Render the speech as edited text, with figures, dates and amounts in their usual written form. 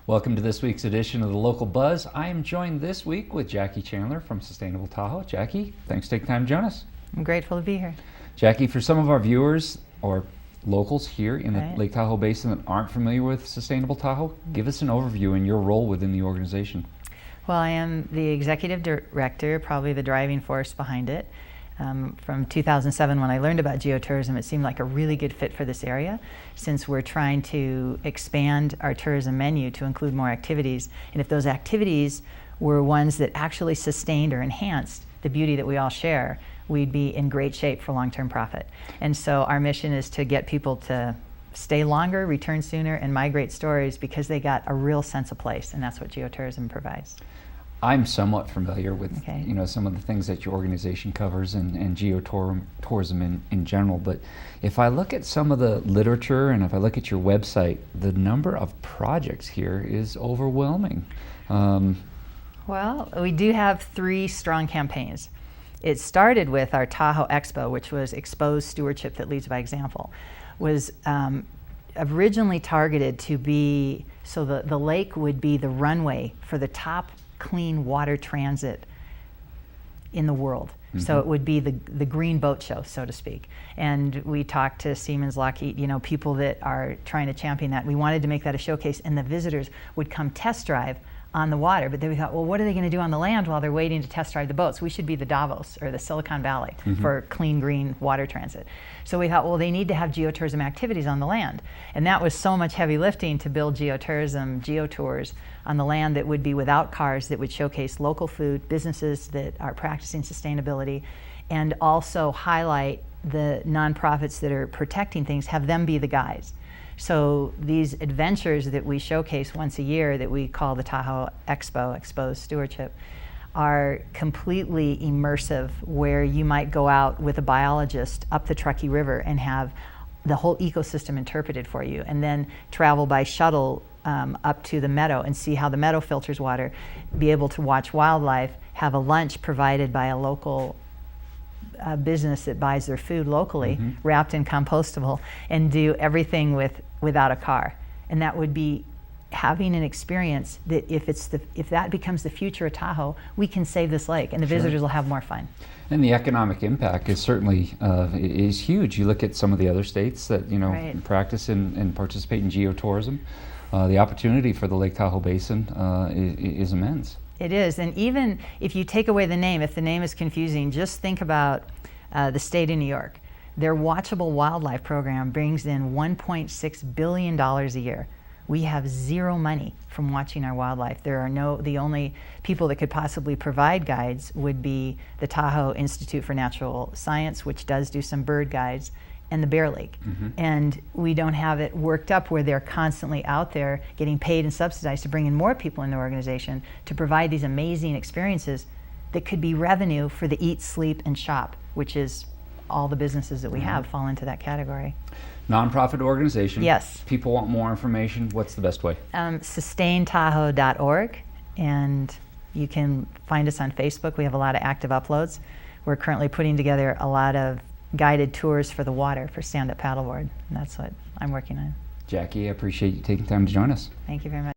Welcome to this week's edition of the Local Buzz. I am joined this week with Jackie Chandler from Sustainable Tahoe. Jackie, thanks for taking time to join us. I'm grateful to be here. Jackie, for some of our viewers or locals here in the Lake Tahoe Basin that aren't familiar with Sustainable Tahoe, give us an overview and your role within the organization. Well, I am the executive director, probably the driving force behind it. From 2007, when I learned about geotourism, it seemed like a really good fit for this area, since we're trying to expand our tourism menu to include more activities. And if those activities were ones that actually sustained or enhanced the beauty that we all share, we'd be in great shape for long-term profit. And so our mission is to get people to stay longer, return sooner, and migrate stories because they got a real sense of place, and that's what geotourism provides. I'm somewhat familiar with some of the things that your organization covers and geotourism in general, but if I look at some of the literature and if I look at your website, the number of projects here is overwhelming. Well, we do have 3 strong campaigns. It started with our Tahoe Expo, which was Exposed Stewardship That Leads by Example, was originally targeted to be, so the lake would be the runway for the top clean water transit in the world. Mm-hmm. So it would be the green boat show, so to speak. And we talked to Siemens, Lockheed, people that are trying to champion that. We wanted to make that a showcase, and the visitors would come test drive on the water, but then we thought, well, what are they going to do on the land while they're waiting to test drive the boats? We should be the Davos or the Silicon Valley for clean, green water transit. So we thought, well, they need to have geotourism activities on the land. And that was so much heavy lifting to build geotourism, geotours on the land that would be without cars, that would showcase local food, businesses that are practicing sustainability, and also highlight the nonprofits that are protecting things, have them be the guides. So these adventures that we showcase once a year that we call the Tahoe Expo, Exposed Stewardship, are completely immersive, where you might go out with a biologist up the Truckee River and have the whole ecosystem interpreted for you, and then travel by shuttle up to the meadow and see how the meadow filters water, be able to watch wildlife, have a lunch provided by a local business that buys their food locally, wrapped in compostable, and do everything without a car. And that would be having an experience that if that becomes the future of Tahoe, we can save this lake, and the visitors will have more fun. And the economic impact is certainly is huge. You look at some of the other states that practice and participate in geotourism. The opportunity for the Lake Tahoe Basin is immense. It is, and even if you take away the name, if the name is confusing, just think about the state of New York. Their Watchable Wildlife program brings in $1.6 billion a year. We have zero money from watching our wildlife. The only people that could possibly provide guides would be the Tahoe Institute for Natural Science, which does do some bird guides, and the Bear Lake. And we don't have it worked up where they're constantly out there getting paid and subsidized to bring in more people in the organization to provide these amazing experiences that could be revenue for the Eat, Sleep, and Shop, which is all the businesses that we have fall into that category. Nonprofit organization. Yes. People want more information. What's the best way? SustainTahoe.org, and you can find us on Facebook. We have a lot of active uploads. We're currently putting together a lot of guided tours for the water for stand-up paddleboard, and that's what I'm working on. Jackie, I appreciate you taking time to join us. Thank you very much.